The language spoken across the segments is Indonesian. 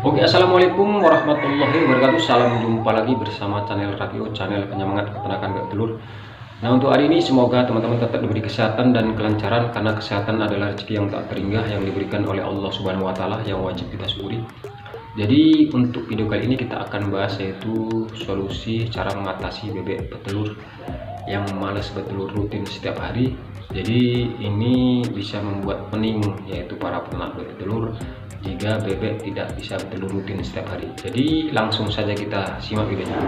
Oke, assalamualaikum warahmatullahi wabarakatuh. Salam jumpa lagi bersama channel radio, channel penyemangat peternakan bebek telur. Nah, untuk hari ini semoga teman-teman tetap diberi kesehatan dan kelancaran, karena kesehatan adalah rezeki yang tak terhingga yang diberikan oleh Allah Subhanahu wa Ta'ala, yang wajib kita syukuri. Jadi untuk video kali ini kita akan bahas yaitu solusi cara mengatasi bebek petelur yang malas bertelur rutin setiap hari. Jadi ini bisa membuat pening yaitu para peternak bebek telur jika bebek tidak bisa bertelur rutin setiap hari. Jadi langsung saja kita simak videonya.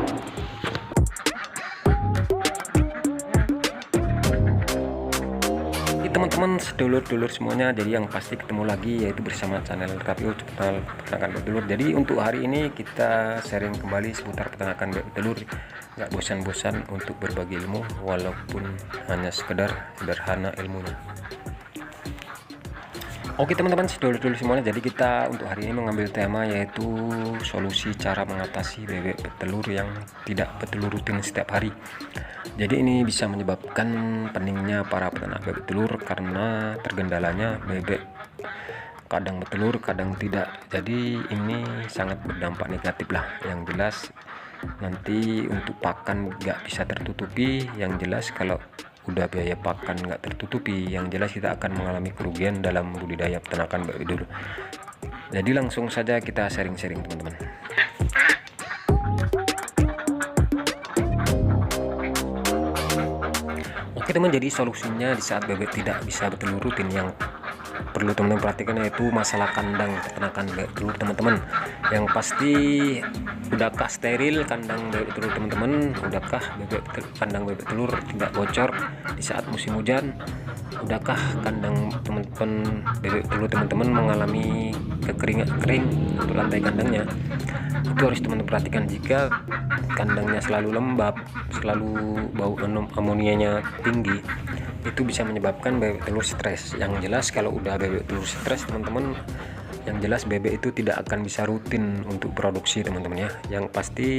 Teman-teman sedulur-dulur semuanya, jadi yang pasti ketemu lagi yaitu bersama channel radio, channel peternakan bebek telur. Jadi untuk hari ini kita sharing kembali seputar peternakan bebek telur. Nggak bosan-bosan untuk berbagi ilmu walaupun hanya sekedar sederhana ilmunya. Oke teman-teman sedulur-dulur semuanya, jadi kita untuk hari ini mengambil tema yaitu solusi cara mengatasi bebek petelur yang tidak bertelur rutin setiap hari. Jadi ini bisa menyebabkan peningnya para peternak bebek telur karena tergendalanya bebek kadang bertelur kadang tidak. Jadi ini sangat berdampak negatif lah. Yang jelas nanti untuk pakan nggak bisa tertutupi. Yang jelas kalau udah biaya pakan nggak tertutupi, yang jelas kita akan mengalami kerugian dalam budidaya peternakan bebek telur. Jadi langsung saja kita sharing-sharing teman-teman. Oke teman, jadi solusinya di saat bebek tidak bisa bertelur rutin, yang perlu teman-teman perhatikan yaitu masalah kandang peternakan bebek telur teman-teman. Yang pasti, udahkah steril kandang bebek telur teman-teman? Udahkah kandang bebek telur tidak bocor di saat musim hujan? Udahkah kandang teman-teman bebek telur teman-teman mengalami kekeringan kering untuk lantai kandangnya? Itu harus teman-teman perhatikan. Jika kandangnya selalu lembab, selalu bau amonianya tinggi, itu bisa menyebabkan bebek telur stres. Yang jelas kalau udah bebek telur stres teman-teman, yang jelas bebek itu tidak akan bisa rutin untuk produksi teman-teman ya. Yang pasti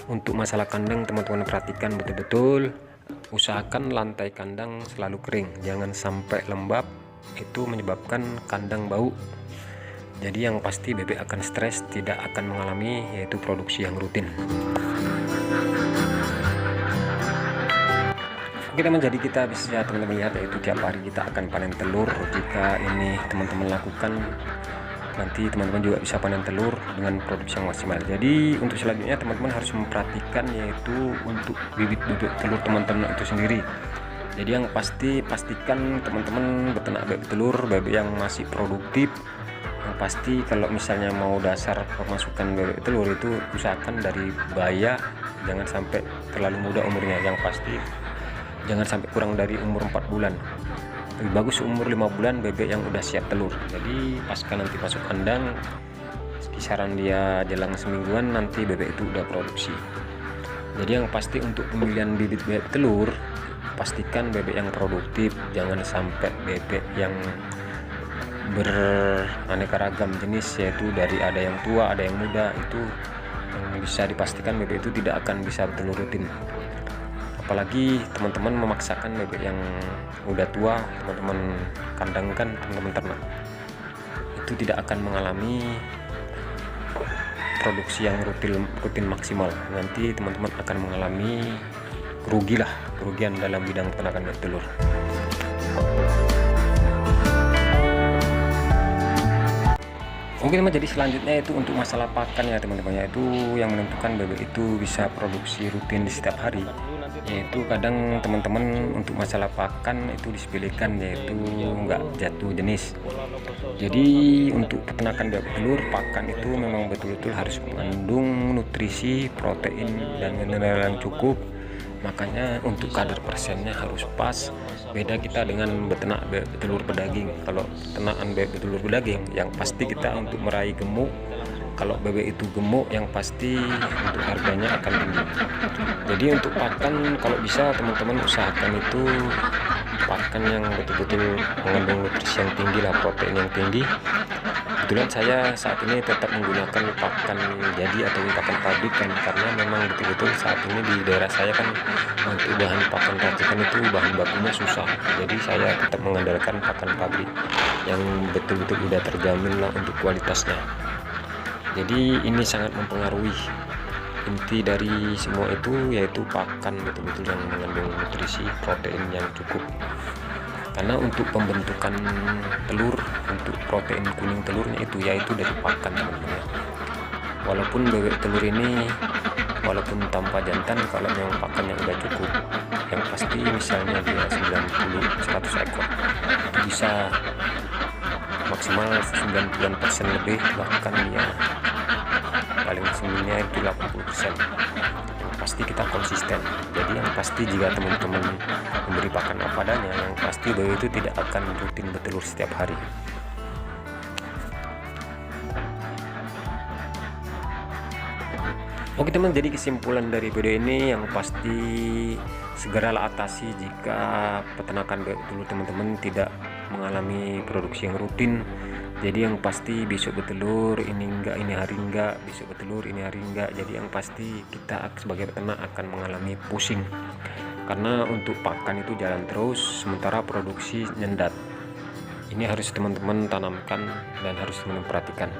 untuk masalah kandang teman-teman perhatikan betul-betul, usahakan lantai kandang selalu kering, jangan sampai lembab, itu menyebabkan kandang bau. Jadi yang pasti bebek akan stres, tidak akan mengalami yaitu produksi yang rutin. Oke teman, jadi kita bisa teman-teman lihat yaitu tiap hari kita akan panen telur. Jika ini teman-teman lakukan, nanti teman-teman juga bisa panen telur dengan produksi yang maksimal. Jadi untuk selanjutnya teman-teman harus memperhatikan yaitu untuk bibit bebek telur teman-teman itu sendiri. Jadi yang pasti pastikan teman-teman beternak bebek telur bebek yang masih produktif. Yang pasti kalau misalnya mau dasar pemasukan bebek telur itu usahakan dari baya, jangan sampai terlalu muda umurnya. Yang pasti jangan sampai kurang dari umur 4 bulan. Lebih bagus umur 5 bulan bebek yang udah siap telur. Jadi pasca nanti masuk kandang, kisaran dia jelang semingguan nanti bebek itu udah produksi. Jadi yang pasti untuk pemilihan bibit bebek telur, pastikan bebek yang produktif, jangan sampai bebek yang beraneka ragam jenis, yaitu dari ada yang tua ada yang muda. Itu yang bisa dipastikan bebek itu tidak akan bisa bertelur rutin. Apalagi teman-teman memaksakan bebek yang udah tua teman-teman kandangkan, teman-teman ternak, itu tidak akan mengalami produksi yang rutin maksimal. Nanti teman-teman akan mengalami kerugian dalam bidang peternakan bebek telur. Oke teman, jadi selanjutnya itu untuk masalah pakan ya teman-teman, yaitu yang menentukan bebek itu bisa produksi rutin di setiap hari. Yaitu kadang teman-teman untuk masalah pakan itu disepelekan, yaitu nggak jatuh jenis. Jadi untuk peternakan bebek telur, pakan itu memang betul-betul harus mengandung nutrisi, protein dan mineral yang cukup. Makanya untuk kadar persennya harus pas. Beda kita dengan beternak bebek telur pedaging. Kalau peternakan bebek telur pedaging, yang pasti kita untuk meraih gemuk, kalau bebek itu gemuk yang pasti untuk harganya akan tinggi. Jadi untuk pakan kalau bisa teman-teman usahakan itu pakan yang betul-betul mengandung nutrisi yang tinggi lah, protein yang tinggi. Kebetulan saya saat ini tetap menggunakan pakan jadi atau pakan pabrik kan, karena memang betul-betul saat ini di daerah saya kan untuk bahan pakan racikan itu bahan bakunya susah. Jadi saya tetap mengandalkan pakan pabrik yang betul-betul udah terjamin lah untuk kualitasnya. Jadi ini sangat mempengaruhi. Inti dari semua itu yaitu pakan betul-betul yang mengandung nutrisi protein yang cukup. Karena untuk pembentukan telur, untuk protein kuning telurnya itu yaitu dari pakan, teman-teman ya. Walaupun bebek telur ini walaupun tanpa jantan, kalau memang pakannya udah cukup, yang pasti misalnya dia 90-100 ekor itu bisa maksimal 90% lebih, bahkan ya paling semuanya itu 80%. Pasti kita konsisten. Jadi yang pasti jika teman-teman memberi pakan apa adanya, yang pasti bebek itu tidak akan rutin bertelur setiap hari. Oke teman, jadi kesimpulan dari video ini yang pasti segeralah atasi jika peternakan bebek telur teman-teman tidak mengalami produksi yang rutin. Jadi yang pasti besok bertelur, ini enggak, ini hari enggak, besok bertelur, ini hari enggak. Jadi yang pasti kita sebagai peternak akan mengalami pusing. Karena untuk pakan itu jalan terus, sementara produksi nyendat. Ini harus teman-teman tanamkan dan harus teman-teman perhatikan.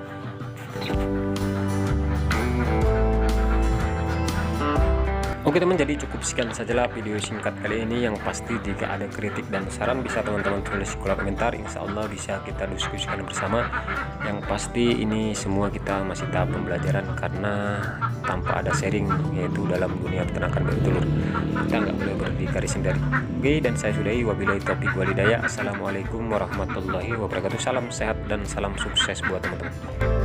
Oke teman, jadi cukup sekian sajalah video singkat kali ini. Yang pasti jika ada kritik dan saran bisa teman-teman tulis di kolom komentar, insya Allah bisa kita diskusikan bersama. Yang pasti ini semua kita masih tahap pembelajaran, karena tanpa ada sharing yaitu dalam dunia peternakan bebek telur kita nggak boleh berdikari sendiri. Oke, dan saya sudahi, wabillahi taufiq walhidayah. Assalamualaikum warahmatullahi wabarakatuh. Salam sehat dan salam sukses buat teman-teman.